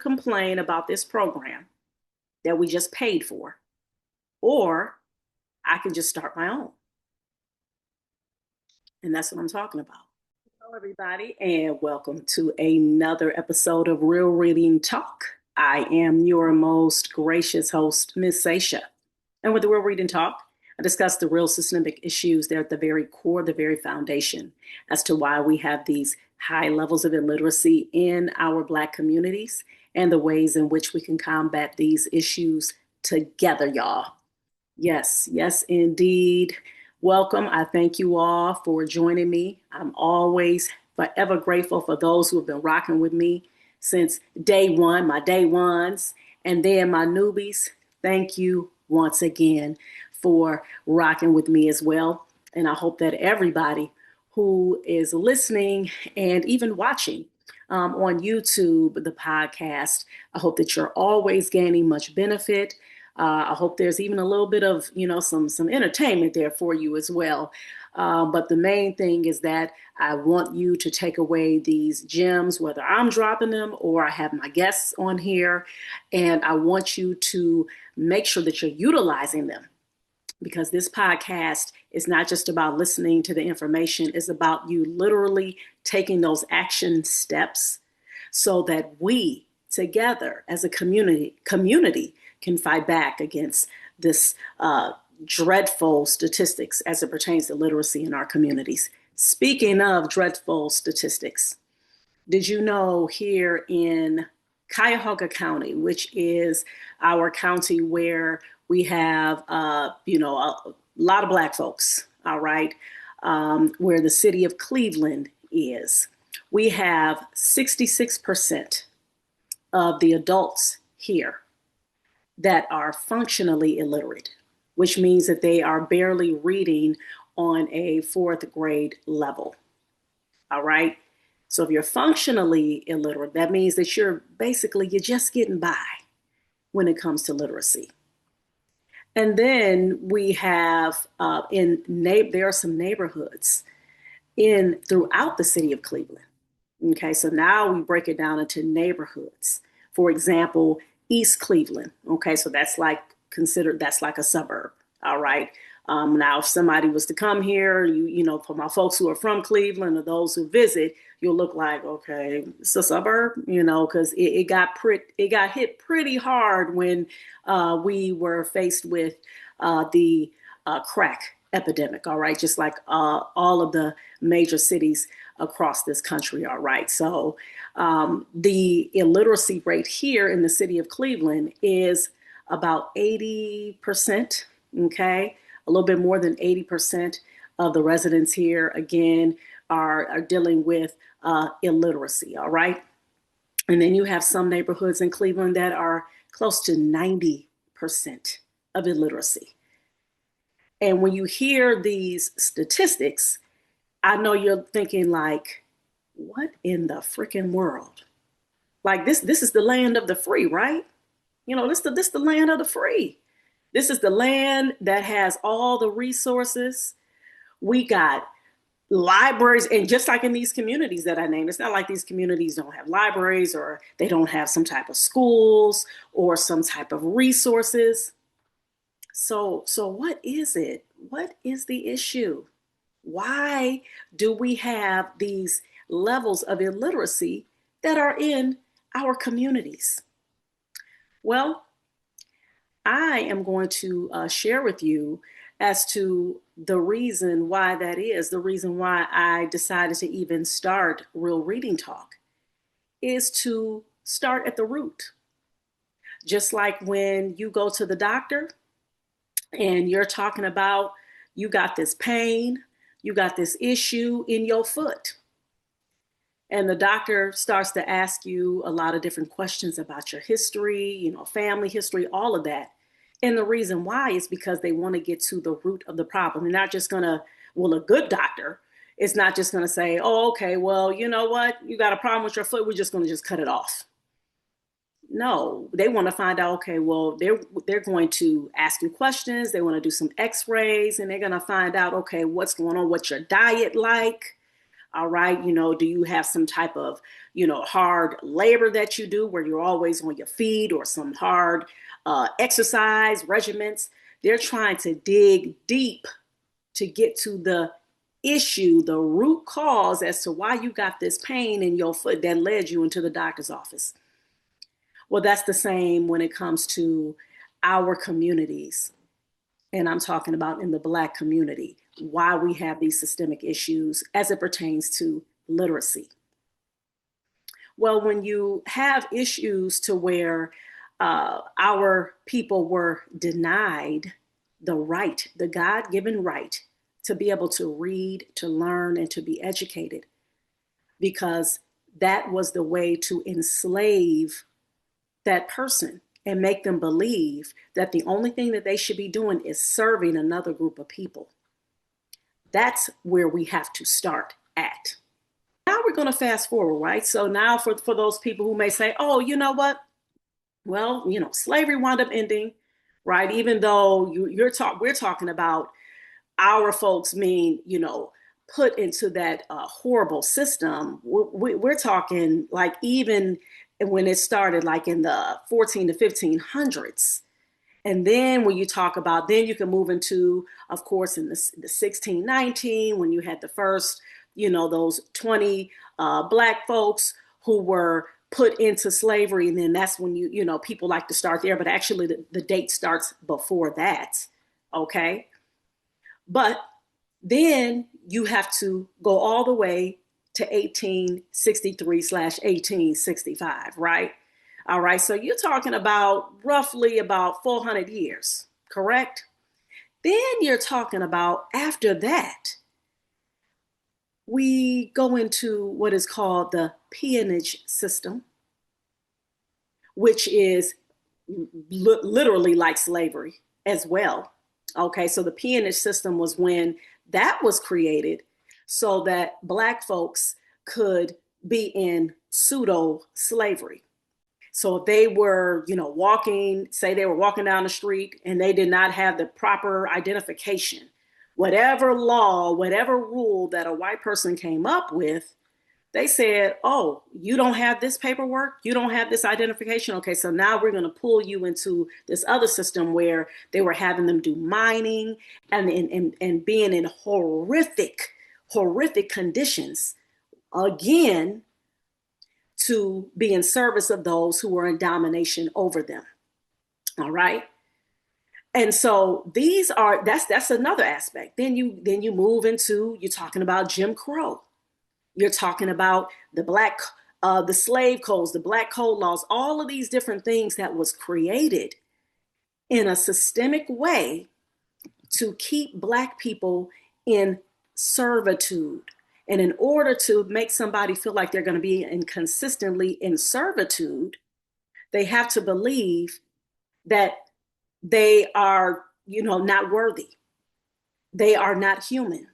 complain about this program that we just paid for, or I can just start my own. And that's what I'm talking about. Hello, everybody, and welcome to another episode of Real Reading Talk. I am your most gracious host, Miss Seisha. And with the Real Reading Talk, I discuss the real systemic issues that are at the very core, the very foundation, as to why we have these high levels of illiteracy in our Black communities and the ways in which we can combat these issues together, y'all. Yes, yes, indeed. Welcome. I thank you all for joining me. I'm always forever grateful for those who have been rocking with me since day one, my day ones, and then my newbies. Thank you once again for rocking with me as well. And I hope that everybody who is listening and even watching on YouTube, the podcast, I hope that you're always gaining much benefit. I hope there's even a little bit of, some entertainment there for you as well. But the main thing is that I want you to take away these gems, whether I'm dropping them or I have my guests on here. And I want you to make sure that you're utilizing them, because this podcast is not just about listening to the information. It's about you literally taking those action steps so that we together as a community can fight back against this dreadful statistics as it pertains to literacy in our communities. Speaking of dreadful statistics, did you know here in Cuyahoga County, which is our county where we have, a lot of Black folks, all right, where the city of Cleveland is, we have 66% of the adults here that are functionally illiterate, which means that they are barely reading on a fourth grade level. All right. So if you're functionally illiterate, that means that you're just getting by when it comes to literacy. And then we have there are some neighborhoods throughout the city of Cleveland. Okay, so now we break it down into neighborhoods. For example, East Cleveland. Okay, so that's like a suburb. All right. Now, if somebody was to come here, for my folks who are from Cleveland or those who visit, you'll look like, okay, it's a suburb, because it got hit pretty hard when we were faced with the crack epidemic. All right, just like all of the major cities across this country. All right, so the illiteracy rate here in the city of Cleveland is about 80%. Okay. A little bit more than 80% of the residents here, again, are dealing with illiteracy, all right? And then you have some neighborhoods in Cleveland that are close to 90% of illiteracy. And when you hear these statistics, I know you're thinking like, what in the freaking world? Like this is the land of the free, right? This the land of the free. This is the land that has all the resources. We got libraries, and just like in these communities that I named, it's not like these communities don't have libraries or they don't have some type of schools or some type of resources. So what is it? What is the issue? Why do we have these levels of illiteracy that are in our communities? Well, I am going to share with you as to the reason why that is, the reason why I decided to even start Real Reading Talk is to start at the root. Just like when you go to the doctor and you're talking about you got this pain, you got this issue in your foot. And the doctor starts to ask you a lot of different questions about your history, family history, all of that. And the reason why is because they want to get to the root of the problem. They're not just a good doctor is not just going to say, oh, okay, well, you know what? You got a problem with your foot. We're just going to just cut it off. No, they want to find out, okay, well, they're going to ask you questions. They want to do some x-rays and they're going to find out, okay, what's going on? What's your diet like? All right. Do you have some type of, hard labor that you do where you're always on your feet, or some hard exercise regimens? They're trying to dig deep to get to the issue, the root cause as to why you got this pain in your foot that led you into the doctor's office. Well, that's the same when it comes to our communities. And I'm talking about in the Black community, why we have these systemic issues as it pertains to literacy. Well, when you have issues to where our people were denied the right, the God-given right to be able to read, to learn, and to be educated, because that was the way to enslave that person and make them believe that the only thing that they should be doing is serving another group of people. That's where we have to start at. Now we're going to fast forward, right? So now for those people who may say, oh, you know what? Well, slavery wound up ending, right? Even though we're talking about our folks being, put into that horrible system. We're talking like even when it started, like in the 14 to 1500s. And then when you talk about, then you can move into, of course, in the 1619, when you had the first, those 20 Black folks who were put into slavery. And then that's when people like to start there, but actually the date starts before that. Okay. But then you have to go all the way to 1863/1865, right? All right, so you're talking about roughly about 400 years, correct? Then you're talking about after that, we go into what is called the peonage system, which is literally like slavery as well. Okay, so the peonage system was when that was created so that Black folks could be in pseudo slavery. So if they were, say they were walking down the street and they did not have the proper identification, whatever law, whatever rule that a white person came up with, they said, oh, you don't have this paperwork, you don't have this identification. Okay, so now we're going to pull you into this other system where they were having them do mining and being in horrific conditions, again, to be in service of those who were in domination over them. All right. And so that's another aspect. Then you move into, you're talking about Jim Crow. You're talking about the slave codes, the Black code laws, all of these different things that was created in a systemic way to keep Black people in servitude. And in order to make somebody feel like they're going to be consistently in servitude, they have to believe that they are, not worthy. They are not human.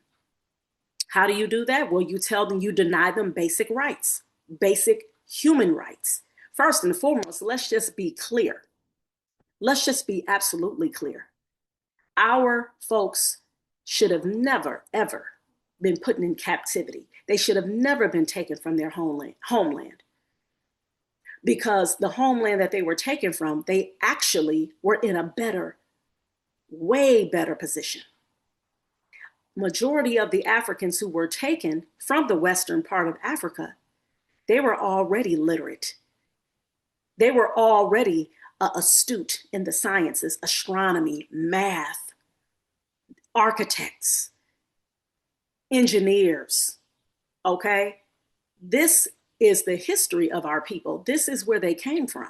How do you do that? Well, you tell them, you deny them basic rights, basic human rights. First and foremost, let's just be clear. Let's just be absolutely clear. Our folks should have never, ever been put in captivity. They should have never been taken from their homeland. Because the homeland that they were taken from, they actually were in a way better position. Majority of the Africans who were taken from the western part of Africa, they were already literate. They were already astute in the sciences, astronomy, math, architects, engineers. Okay? This is the history of our people. This is where they came from.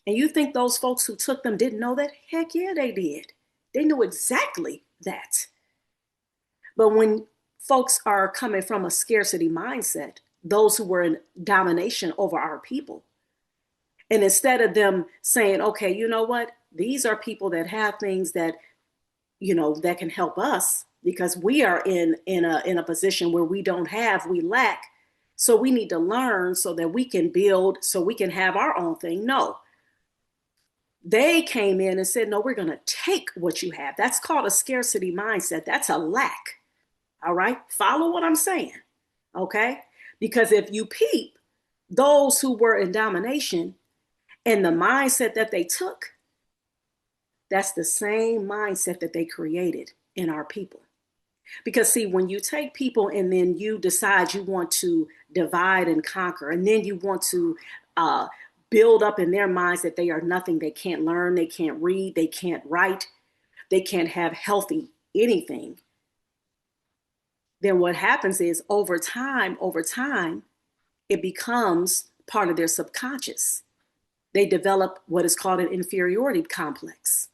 And you think those folks who took them didn't know that? Heck yeah, they did. They knew exactly that. But when folks are coming from a scarcity mindset, those who were in domination over our people, and instead of them saying, okay, you know what? These are people that have things that, that can help us, because we are in a position where we lack. So we need to learn so that we can build, so we can have our own thing. No. They came in and said, no, we're going to take what you have. That's called a scarcity mindset. That's a lack. All right. Follow what I'm saying. Okay? Because if you peep, those who were in domination and the mindset that they took, that's the same mindset that they created in our people. Because see, when you take people and then you decide you want to divide and conquer, and then you want to uh, build up in their minds that they are nothing, they can't learn, they can't read, they can't write, they can't have healthy anything, then what happens is over time, it becomes part of their subconscious. They develop what is called an inferiority complex.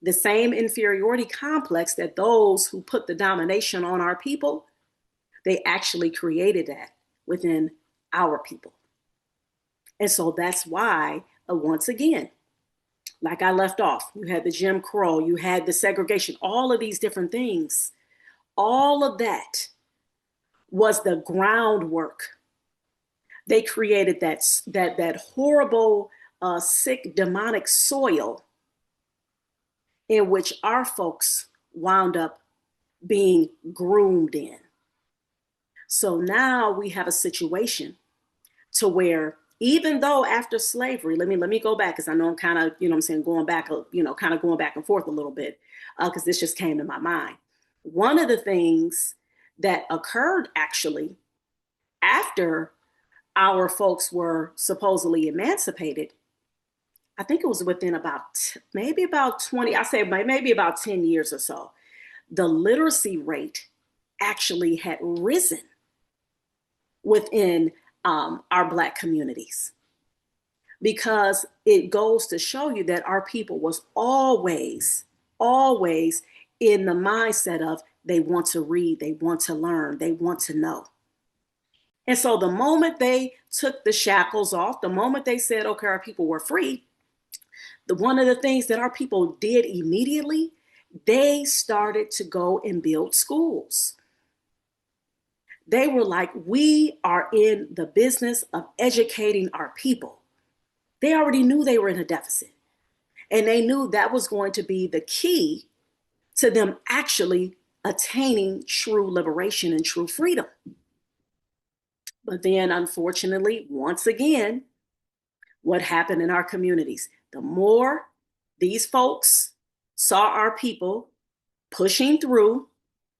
The same inferiority complex that those who put the domination on our people, they actually created that within our people. And so that's why, once again, like I left off, you had the Jim Crow, you had the segregation, all of these different things. All of that was the groundwork. They created that horrible, sick, demonic soil in which our folks wound up being groomed in. So now we have a situation to where even though after slavery, let me go back because I know I'm kind of, I'm saying going back, kind of going back and forth a little bit because this just came to my mind. One of the things that occurred actually after our folks were supposedly emancipated, I think it was within maybe about 20, I say maybe about 10 years or so, the literacy rate actually had risen within our Black communities, because it goes to show you that our people was always in the mindset of they want to read, they want to learn, they want to know. And so the moment they took the shackles off, the moment they said, okay, our people were free, one of the things that our people did immediately, they started to go and build schools. They were like, we are in the business of educating our people. They already knew they were in a deficit. And they knew that was going to be the key to them actually attaining true liberation and true freedom. But then, unfortunately, once again, what happened in our communities? The more these folks saw our people pushing through,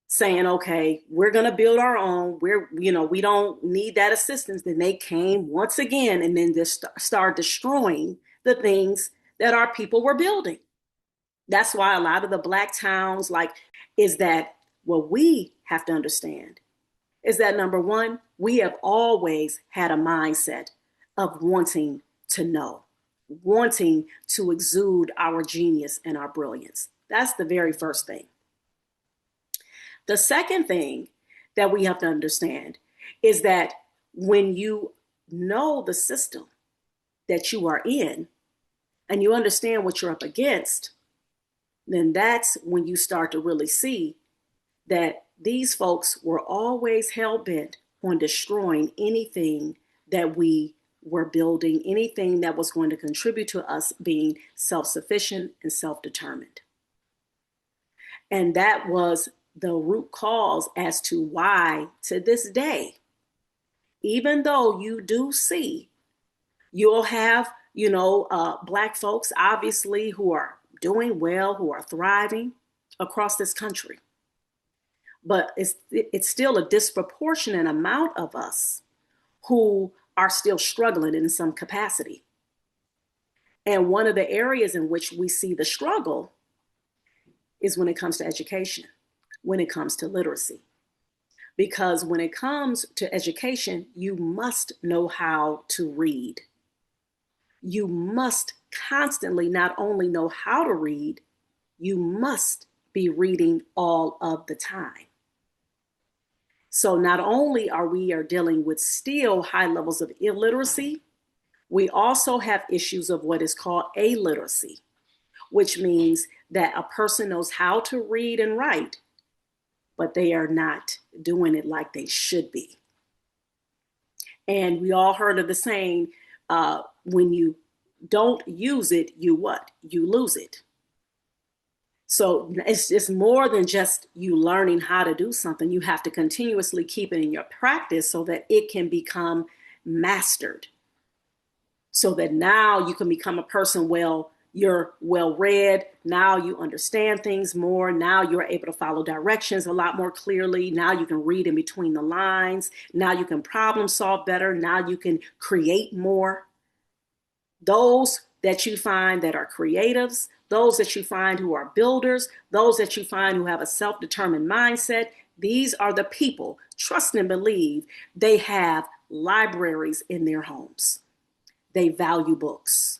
saying, okay, we're going to build our own, we don't need that assistance, then they came once again and then just start destroying the things that our people were building. That's why a lot of the Black towns, is that what we have to understand is that, number one, we have always had a mindset of wanting to know, wanting to exude our genius and our brilliance. That's the very first thing. The second thing that we have to understand is that when you know the system that you are in and you understand what you're up against, then that's when you start to really see that these folks were always hell-bent on destroying anything that we were building, anything that was going to contribute to us being self-sufficient and self-determined. And that was the root cause as to why, to this day, even though you do see, you'll have, Black folks, obviously, who are doing well, who are thriving across this country. But it's still a disproportionate amount of us who are still struggling in some capacity. And one of the areas in which we see the struggle is when it comes to education, when it comes to literacy. Because when it comes to education, you must know how to read. You must constantly not only know how to read, you must be reading all of the time. So not only are we dealing with still high levels of illiteracy, we also have issues of what is called aliteracy, which means that a person knows how to read and write, but they are not doing it like they should be. And we all heard of the saying, when you don't use it, you what? You lose it. So it's more than just you learning how to do something. You have to continuously keep it in your practice so that it can become mastered. So that now you can become a person, well, you're well read. Now you understand things more. Now you're able to follow directions a lot more clearly. Now you can read in between the lines. Now you can problem solve better. Now you can create more. Those that you find that are creatives, those that you find who are builders, those that you find who have a self-determined mindset, these are the people, trust and believe, they have libraries in their homes. They value books.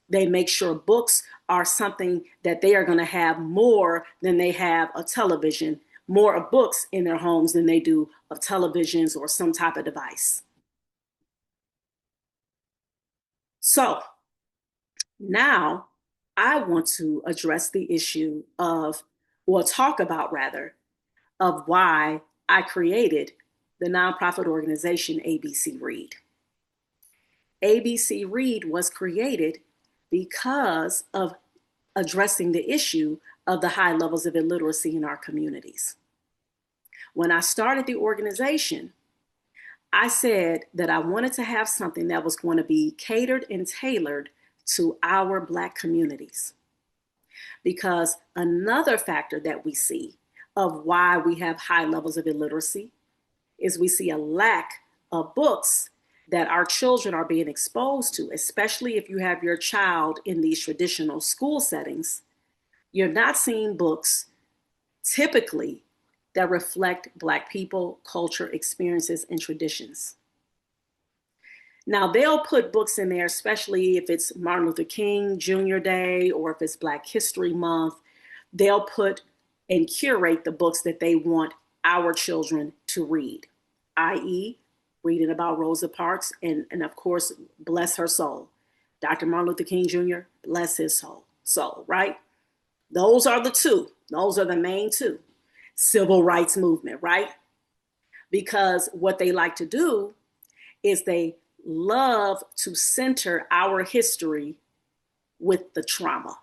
They make sure books are something that they are going to have more than they have a television, more of books in their homes than they do of televisions or some type of device. So now I want to address the issue of, or talk about rather, of why I created the nonprofit organization ABC Read. ABC Read was created because of addressing the issue of the high levels of illiteracy in our communities. When I started the organization, I said that I wanted to have something that was going to be catered and tailored to our Black communities. Because another factor that we see of why we have high levels of illiteracy is we see a lack of books that our children are being exposed to, especially if you have your child in these traditional school settings. You're not seeing books typically that reflect Black people, culture, experiences, and traditions. Now, they'll put books in there, especially if it's Martin Luther King Jr. Day or if it's Black History Month. They'll put and curate the books that they want our children to read, i.e., reading about Rosa Parks and of course, bless her soul. Dr. Martin Luther King Jr., bless his soul, right? Those are the two. Those are the main two. Civil rights movement, right? Because what they like to do is they love to center our history with the trauma.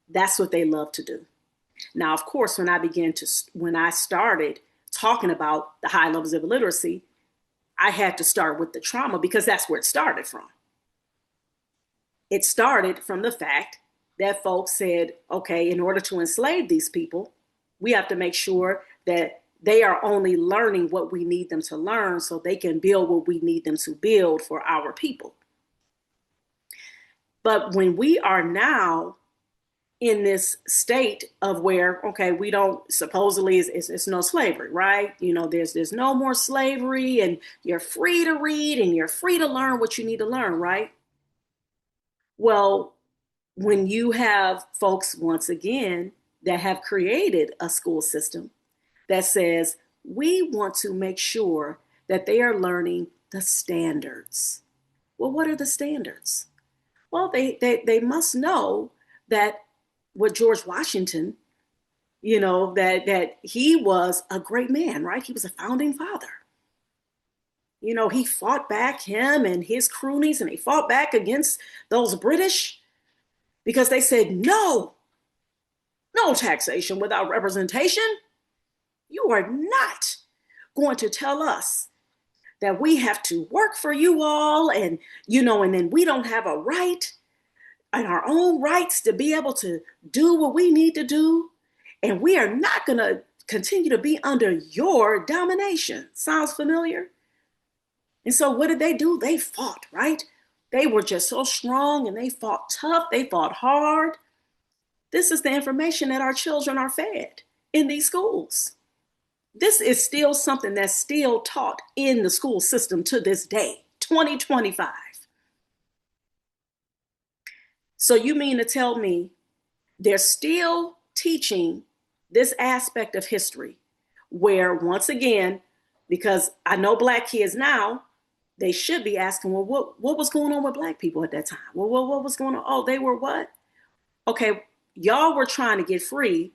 That's what they love to do. Now, of course, when I started talking about the high levels of illiteracy, I had to start with the trauma because that's where it started from. It started from the fact that folks said, okay, in order to enslave these people, we have to make sure that they are only learning what we need them to learn so they can build what we need them to build for our people. But when we are now in this state of where, okay, we don't, supposedly it's no slavery, right? You know, there's no more slavery and you're free to read and you're free to learn what you need to learn, right? Well, when you have folks, once again, that have created a school system that says, we want to make sure that they are learning the standards. Well, what are the standards? Well, they must know that what George Washington, that he was a great man, right? He was a founding father. He fought back, him and his cronies, and they fought back against those British because they said, no taxation without representation. You are not going to tell us that we have to work for you all and then we don't have a right and our own rights to be able to do what we need to do. And we are not going to continue to be under your domination. Sounds familiar? And so what did they do? They fought, right? They were just so strong and they fought tough. They fought hard. This is the information that our children are fed in these schools. This is still something that's still taught in the school system to this day, 2025. So you mean to tell me they're still teaching this aspect of history where, once again, because I know Black kids now, they should be asking, well, what was going on with Black people at that time? Well, what was going on? Oh, they were what? Okay, y'all were trying to get free.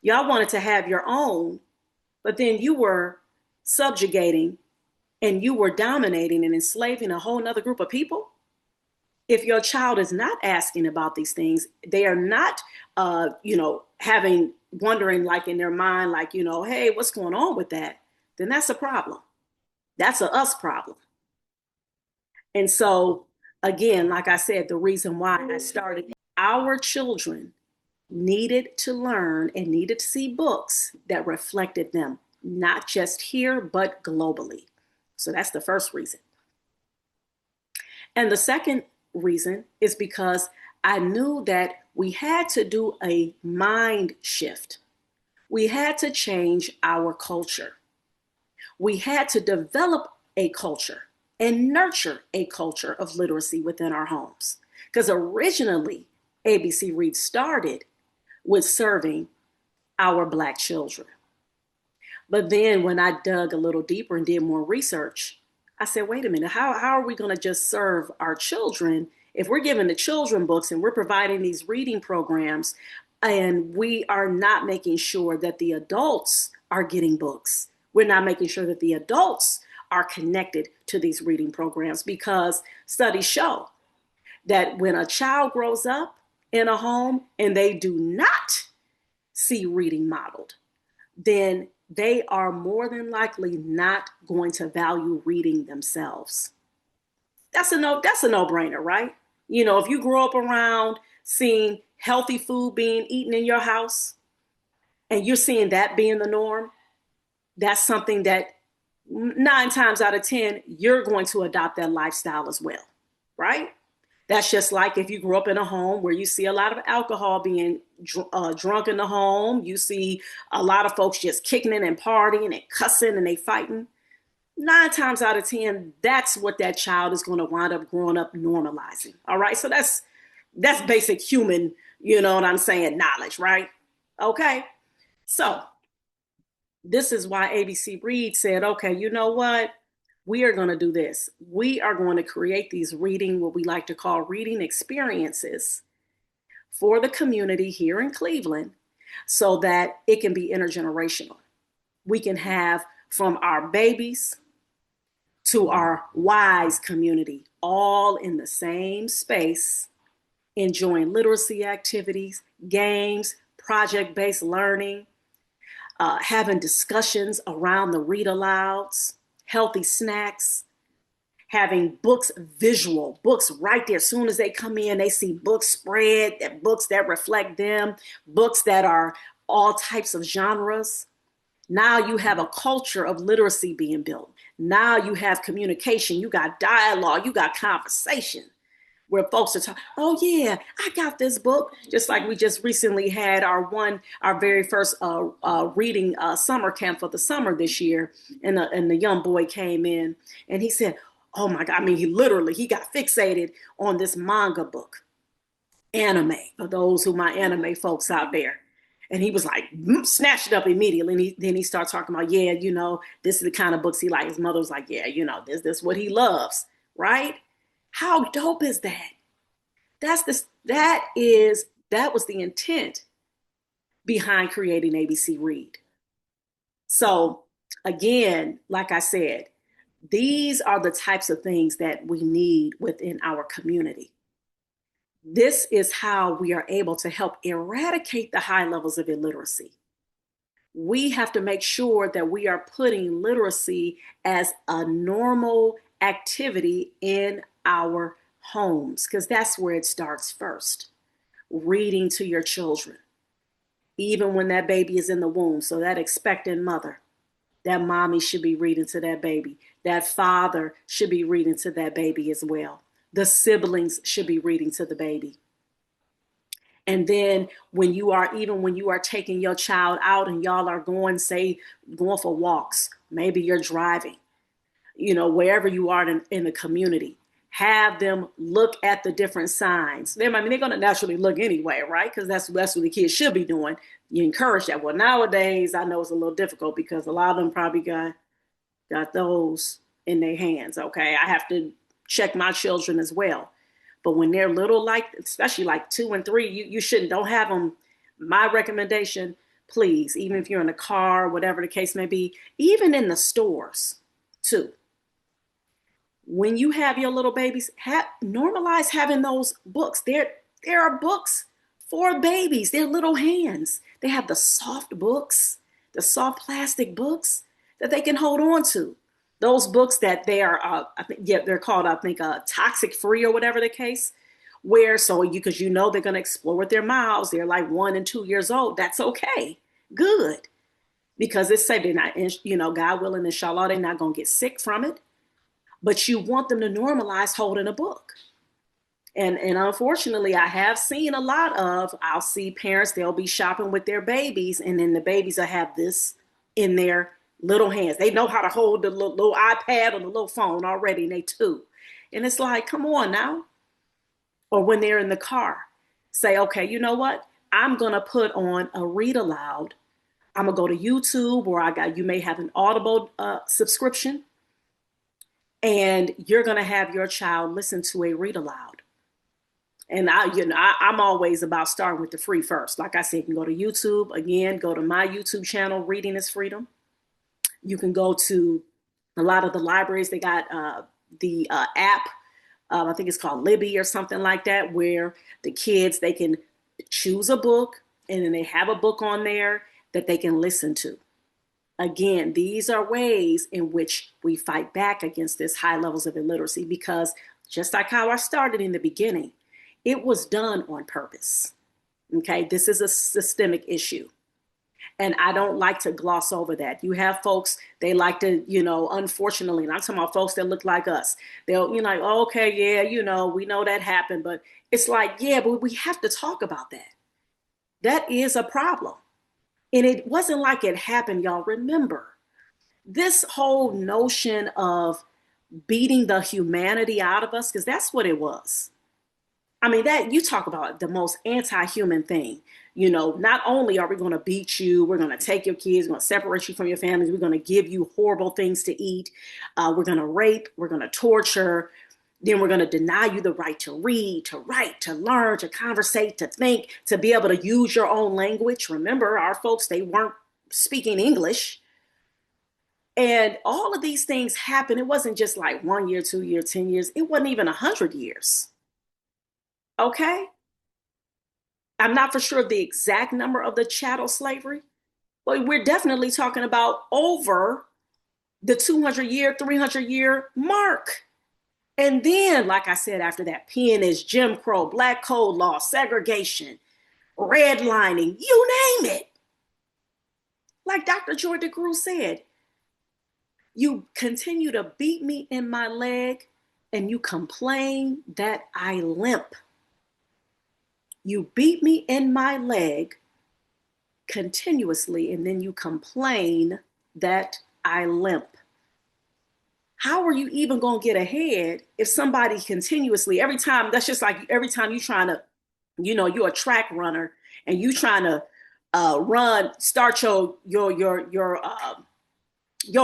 Y'all wanted to have your own, but then you were subjugating and you were dominating and enslaving a whole nother group of people. If your child is not asking about these things, they are not, wondering like in their mind, like, hey, what's going on with that? Then that's a problem. That's a us problem. And so, again, like I said, the reason why I started, our children needed to learn and needed to see books that reflected them, not just here, but globally. So that's the first reason. And the second reason is because I knew that we had to do a mind shift. We had to change our culture. We had to develop a culture and nurture a culture of literacy within our homes. Because originally, ABC Read started with serving our Black children. But then when I dug a little deeper and did more research, I said, wait a minute, how are we going to just serve our children if we're giving the children books and we're providing these reading programs and we are not making sure that the adults are getting books? We're not making sure that the adults are connected to these reading programs, because studies show that when a child grows up in a home and they do not see reading modeled, then they are more than likely not going to value reading themselves. That's a no-brainer, right? If you grow up around seeing healthy food being eaten in your house and you're seeing that being the norm, that's something that 9 times out of 10, you're going to adopt that lifestyle as well, right? That's just like if you grew up in a home where you see a lot of alcohol being drunk in the home, you see a lot of folks just kicking it and partying and cussing and they fighting. 9 times out of 10, that's what that child is going to wind up growing up normalizing. All right. So that's basic human, you know what I'm saying, knowledge, right? Okay. So this is why ABC Read said, okay, you know what? We are going to do this. We are going to create these what we like to call reading experiences for the community here in Cleveland so that it can be intergenerational. We can have from our babies to our wise community, all in the same space, enjoying literacy activities, games, project-based learning, having discussions around the read alouds, healthy snacks, having books visual, books right there. As soon as they come in, they see books spread, books that reflect them, books that are all types of genres. Now you have a culture of literacy being built. Now you have communication, you got dialogue, you got conversation where folks are talking, oh yeah, I got this book. Just like we just recently had our very first reading summer camp for the summer this year. And the young boy came in and he said, oh my God, I mean, he got fixated on this manga book, anime, for those who my anime folks out there. And he was like, snatched it up immediately. And then he started talking about, yeah, this is the kind of books he likes. His mother was like, yeah, this is what he loves, right? How dope is that? That was the intent behind creating ABC Read. So again, like I said, these are the types of things that we need within our community. This is how we are able to help eradicate the high levels of illiteracy. We have to make sure that we are putting literacy as a normal activity in our homes, because that's where it starts first. Reading to your children, even when that baby is in the womb. So that expectant mother, that mommy should be reading to that baby. That father should be reading to that baby as well. The siblings should be reading to the baby. And then when you are taking your child out and y'all are going for walks, maybe you're driving, wherever you are in the community, have them look at the different signs. They're going to naturally look anyway, right? Because that's what the kids should be doing. You encourage that. Well, nowadays, I know it's a little difficult because a lot of them probably got those in their hands, okay? I have to check my children as well. But when they're little, especially like 2 and 3, you don't have them. My recommendation, please, even if you're in a car, whatever the case may be, even in the stores too, when you have your little babies, normalize having those books. There are books for babies. They're little hands. They have the soft books, the soft plastic books that they can hold on to. Those books that they are, I think, yeah, they're called, I think, toxic free or whatever the case. Where so you because you know they're going to explore with their mouths. They're like 1 and 2 years old. That's okay, good, because it's safe. They're not, God willing, inshallah, they're not going to get sick from it. But you want them to normalize holding a book. And unfortunately, I have seen a lot of, I'll see parents, they'll be shopping with their babies, and then the babies will have this in their little hands. They know how to hold the little iPad or the little phone already, and they too. And it's like, come on now. Or when they're in the car, say, okay, you know what? I'm going to put on a read aloud. I'm going to go to YouTube, or you may have an Audible subscription, and you're going to have your child listen to a read aloud. And I'm always about starting with the free first. Like I said, you can go to YouTube. Again, go to my YouTube channel, Reading is Freedom. You can go to a lot of the libraries. They got the app. I think it's called Libby or something like that, where the kids, they can choose a book, and then they have a book on there that they can listen to. Again, these are ways in which we fight back against this high levels of illiteracy, because just like how I started in the beginning, it was done on purpose. Okay, this is a systemic issue. And I don't like to gloss over that. You have folks, they like to, unfortunately, and I'm talking about folks that look like us. They'll, like, oh, okay, yeah, we know that happened. But it's like, yeah, but we have to talk about that. That is a problem. And it wasn't like it happened, y'all. Remember, this whole notion of beating the humanity out of us, because that's what it was. I mean, that you talk about the most anti-human thing. Not only are we going to beat you, we're going to take your kids, we're going to separate you from your families, we're going to give you horrible things to eat, we're going to rape, we're going to torture, then we're going to deny you the right to read, to write, to learn, to conversate, to think, to be able to use your own language. Remember, our folks, they weren't speaking English. And all of these things happen. It wasn't just like 1 year, 2 years, 10 years. It wasn't even 100 years. Okay? I'm not for sure the exact number of the chattel slavery, but we're definitely talking about over the 200-year, 300-year mark. And then, like I said, after that, peonage, Jim Crow, Black Code law, segregation, redlining, you name it. Like Dr. Joy DeGruy said, you continue to beat me in my leg and you complain that I limp. You beat me in my leg continuously, and then you complain that I limp. How are you even going to get ahead if somebody continuously, every time, that's just like every time you're trying to, you're a track runner and you trying to start your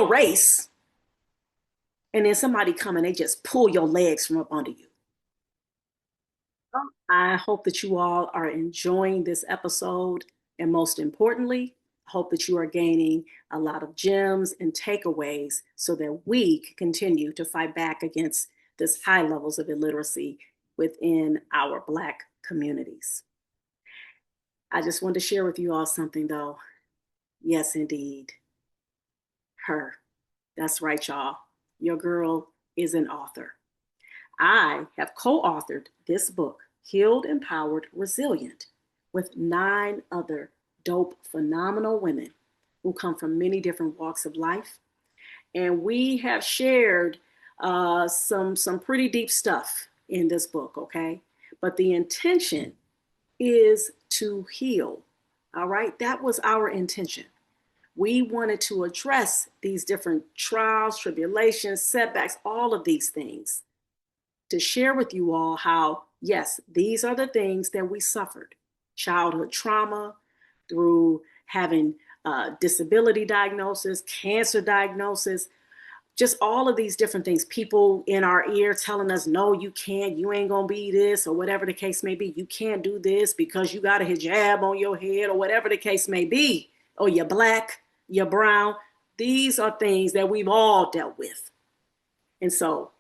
race, and then somebody come and they just pull your legs from up under you. I hope that you all are enjoying this episode. And most importantly, I hope that you are gaining a lot of gems and takeaways so that we can continue to fight back against this high levels of illiteracy within our Black communities. I just wanted to share with you all something, though. Yes, indeed. Her. That's right, y'all. Your girl is an author. I have co-authored this book, Healed, Empowered, Resilient, with 9 other dope, phenomenal women who come from many different walks of life. And we have shared some pretty deep stuff in this book, okay? But the intention is to heal, all right? That was our intention. We wanted to address these different trials, tribulations, setbacks, all of these things, to share with you all how, yes, these are the things that we suffered. Childhood trauma, through having disability diagnosis, cancer diagnosis, just all of these different things. People in our ear telling us, no, you can't, you ain't gonna be this, or whatever the case may be. You can't do this because you got a hijab on your head, or whatever the case may be. Or you're Black, you're brown. These are things that we've all dealt with. And so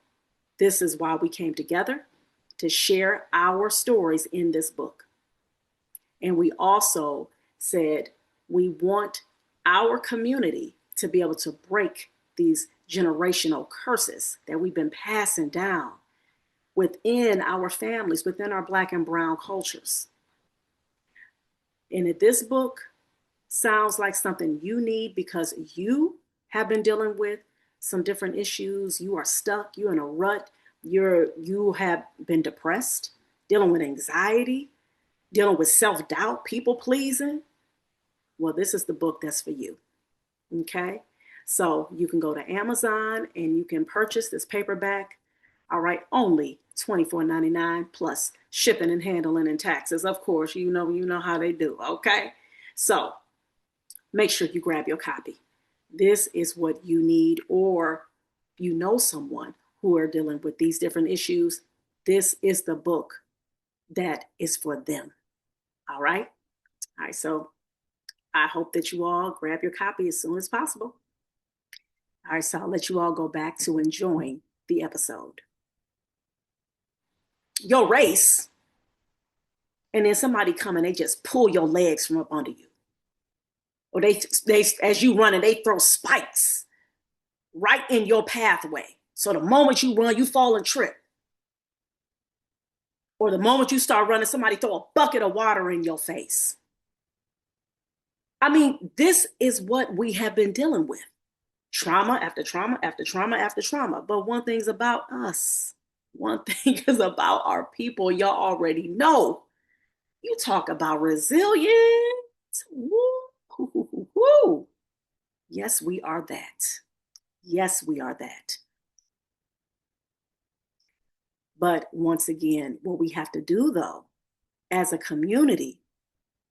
This is why we came together to share our stories in this book. And we also said we want our community to be able to break these generational curses that we've been passing down within our families, within our Black and brown cultures. And if this book sounds like something you need because you have been dealing with some different issues, you are stuck, you're in a rut, you have been depressed, dealing with anxiety, dealing with self-doubt, people pleasing, well, this is the book that's for you. Okay? So you can go to Amazon and you can purchase this paperback. All right, only $24.99 plus shipping and handling and taxes. Of course, you know how they do. Okay? So make sure you grab your copy. This is what you need, or you know someone who are dealing with these different issues. This is the book that is for them. All right? All right, so I hope that you all grab your copy as soon as possible. All right, so I'll let you all go back to enjoying the episode. Your race, and then somebody come and they just pull your legs from up under you. Or they as you run and they throw spikes right in your pathway. So the moment you run, you fall and trip. Or the moment you start running, somebody throw a bucket of water in your face. I mean, this is what we have been dealing with. Trauma after trauma after trauma after trauma. But one thing's about us. One thing is about our people. Y'all already know. You talk about resilience. Woo. Yes, we are that. Yes, we are that. But once again, what we have to do, though, as a community,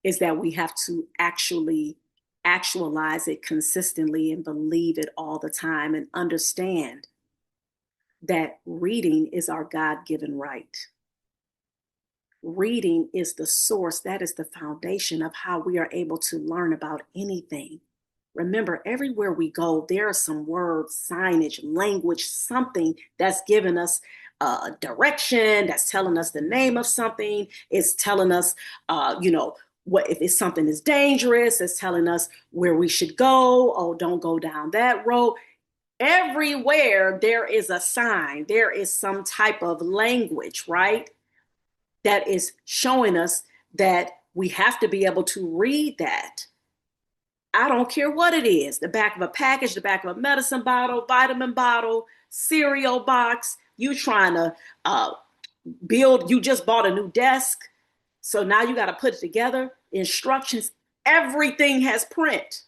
is that we have to actually actualize it consistently and believe it all the time and understand that reading is our God-given right. Reading is the source, that is the foundation of how we are able to learn about anything. Remember, everywhere we go, there are some words, signage, language, something that's given us direction, that's telling us the name of something, it's telling us, what if it's something is dangerous, it's telling us where we should go. Oh, don't go down that road. Everywhere there is a sign, there is some type of language, right? That is showing us that we have to be able to read that. I don't care what it is, the back of a package, the back of a medicine bottle, vitamin bottle, cereal box, you trying to build, you just bought a new desk. So now you got to put it together, instructions, everything has print.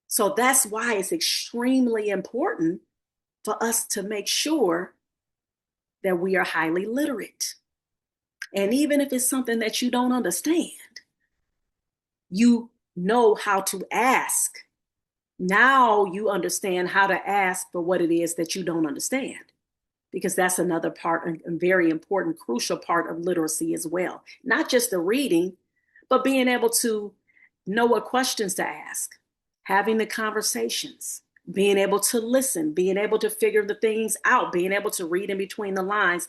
So that's why it's extremely important for us to make sure that we are highly literate. And even if it's something that you don't understand, you know how to ask. Now you understand how to ask for what it is that you don't understand, because that's another part, a very important, crucial part of literacy as well. Not just the reading, but being able to know what questions to ask, having the conversations, being able to listen, being able to figure the things out, being able to read in between the lines.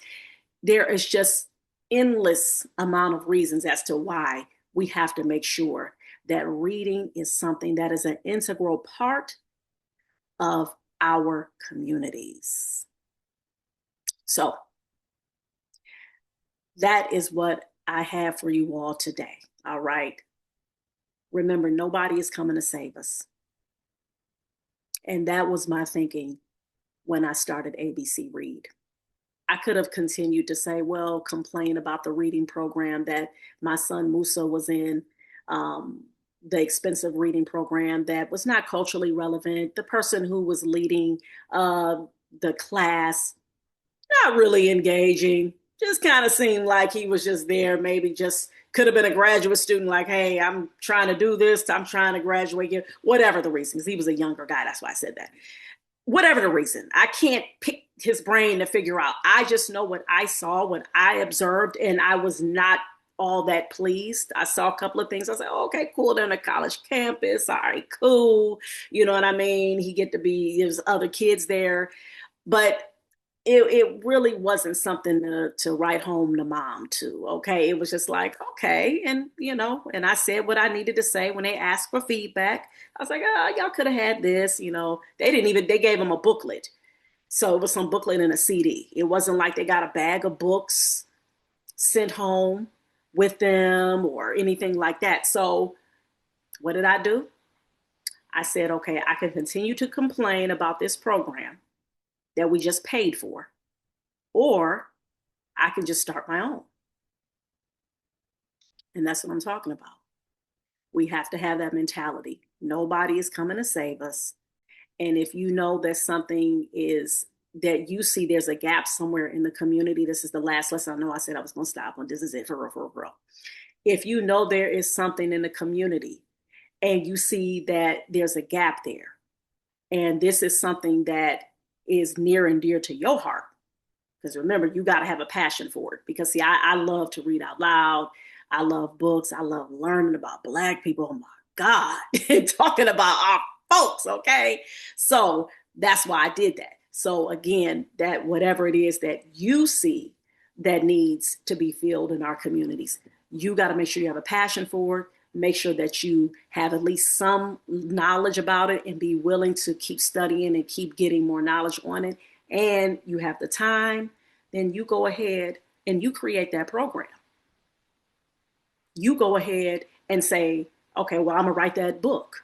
There is just endless amount of reasons as to why we have to make sure that reading is something that is an integral part of our communities. So that is what I have for you all today. All right. Remember, nobody is coming to save us. And that was my thinking when I started ABC Read. I could have continued to say, well, complain about the reading program that my son Musa was in, the expensive reading program that was not culturally relevant, the person who was leading the class, not really engaging, just kind of seemed like he was just there, maybe just could have been a graduate student, like, hey, I'm trying to do this, I'm trying to graduate, whatever the reason, because he was a younger guy, that's why I said that. Whatever the reason, I can't pick his brain to figure out. I just know what I saw, what I observed, and I was not all that pleased. I saw a couple of things. I said, oh, okay, cool. They're on a college campus. All right, cool. You know what I mean? He get to be, there's other kids there. But it really wasn't something to write home to mom to. Okay. It was just like, okay. And, and I said what I needed to say when they asked for feedback. I was like, oh, y'all could have had this, they gave them a booklet. So it was some booklet and a CD. It wasn't like they got a bag of books sent home with them or anything like that. So what did I do? I said, okay, I can continue to complain about this program that we just paid for, or I can just start my own. And that's what I'm talking about. We have to have that mentality. Nobody is coming to save us. And if you know that something is that you see there's a gap somewhere in the community, this is the last lesson. I know I said I was going to stop, but this is it for real. If you know there is something in the community and you see that there's a gap there, and this is something that is near and dear to your heart, because remember, you got to have a passion for it. Because see, I love to read out loud. I love books. I love learning about Black people. Oh my God, talking about our folks. Okay. So that's why I did that. So again, that whatever it is that you see that needs to be filled in our communities, you got to make sure you have a passion for it. Make sure that you have at least some knowledge about it and be willing to keep studying and keep getting more knowledge on it. And you have the time, then you go ahead and you create that program. You go ahead and say, okay, well, I'm gonna write that book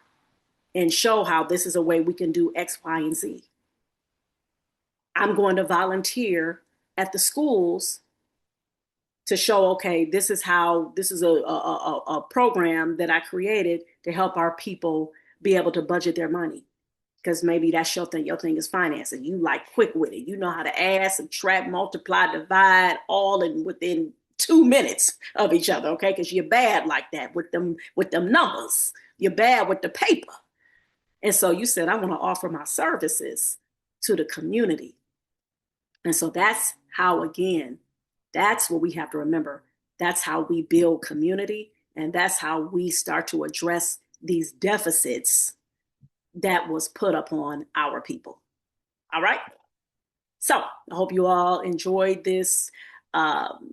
and show how this is a way we can do X, Y, and Z. I'm going to volunteer at the schools to show, okay, this is a program that I created to help our people be able to budget their money. Because maybe that's your thing. Your thing is finance, and you like quick with it. You know how to add, subtract, multiply, divide, all in within 2 minutes of each other. Okay, because you're bad like that with them numbers. You're bad with the paper, and so you said I want to offer my services to the community, and so that's how again. That's what we have to remember. That's how we build community, and that's how we start to address these deficits that was put upon our people. All right. So I hope you all enjoyed this podcast.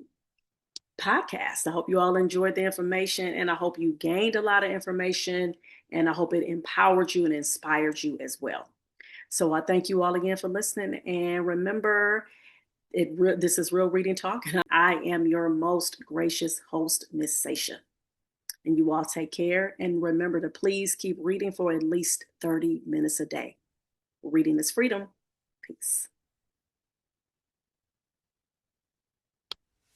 I hope you all enjoyed the information, and I hope you gained a lot of information, and I hope it empowered you and inspired you as well. So I thank you all again for listening, and remember, this is Real Reading Talk, and I am your most gracious host, Miss Sasha. And you all take care, and remember to please keep reading for at least 30 minutes a day. Reading is freedom. Peace.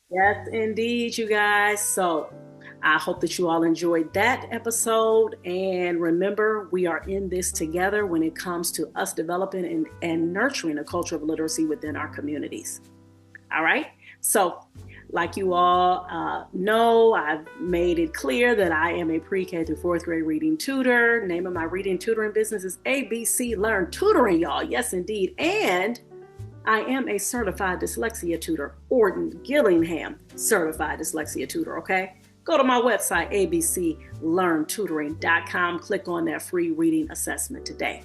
Yes, indeed, you guys. So I hope that you all enjoyed that episode. And remember, we are in this together when it comes to us developing and nurturing a culture of literacy within our communities. All right. So like you all know, I've made it clear that I am a pre-K through 4th grade reading tutor. Name of my reading tutoring business is ABC Learn Tutoring, y'all. Yes, indeed. And I am a certified dyslexia tutor, Orton Gillingham certified dyslexia tutor, okay? Go to my website, abclearntutoring.com. Click on that free reading assessment today.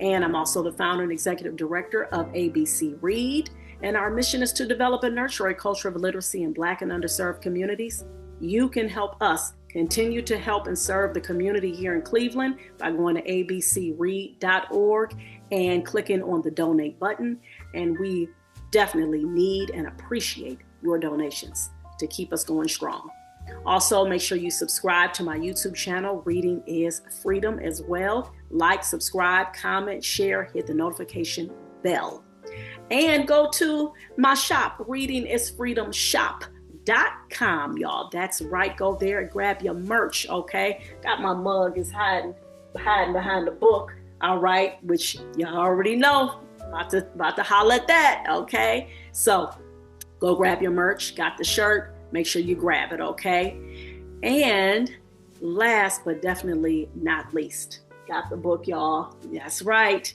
And I'm also the founder and executive director of ABC Read. And our mission is to develop and nurture a culture of literacy in Black and underserved communities. You can help us continue to help and serve the community here in Cleveland by going to abcread.org and clicking on the donate button. And we definitely need and appreciate your donations to keep us going strong. Also, make sure you subscribe to my YouTube channel, Reading is Freedom, as well. Like, subscribe, comment, share, hit the notification bell. And go to my shop, readingisfreedomshop.com, y'all. That's right. Go there and grab your merch, okay? Got my mug is hiding behind the book, all right? Which y'all already know. About to holler at that, okay? So go grab your merch. Got the shirt. Make sure you grab it, okay? And last but definitely not least, got the book, y'all. That's right.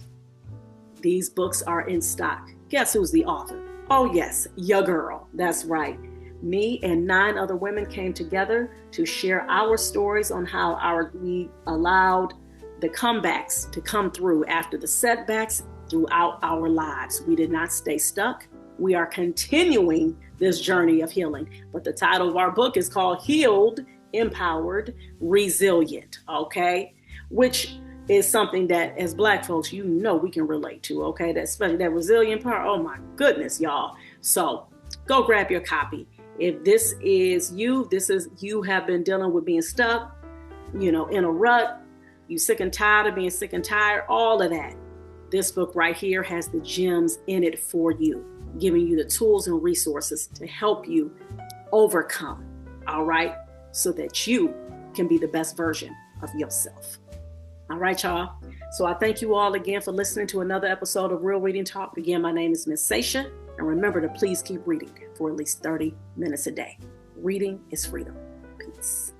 These books are in stock. Guess who's the author? Oh yes, your girl. That's right. Me and 9 other women came together to share our stories on how we allowed the comebacks to come through after the setbacks throughout our lives. We did not stay stuck. We are continuing this journey of healing. But the title of our book is called Healed, Empowered, Resilient, okay? Which is something that as Black folks, you know we can relate to, okay? That especially that resilient part, oh my goodness, y'all. So go grab your copy. If this is you have been dealing with being stuck, in a rut, you sick and tired of being sick and tired, all of that. This book right here has the gems in it for you, giving you the tools and resources to help you overcome, all right? So that you can be the best version of yourself. All right, y'all. So I thank you all again for listening to another episode of Real Reading Talk. Again, my name is Miss Seisha. And remember to please keep reading for at least 30 minutes a day. Reading is freedom. Peace.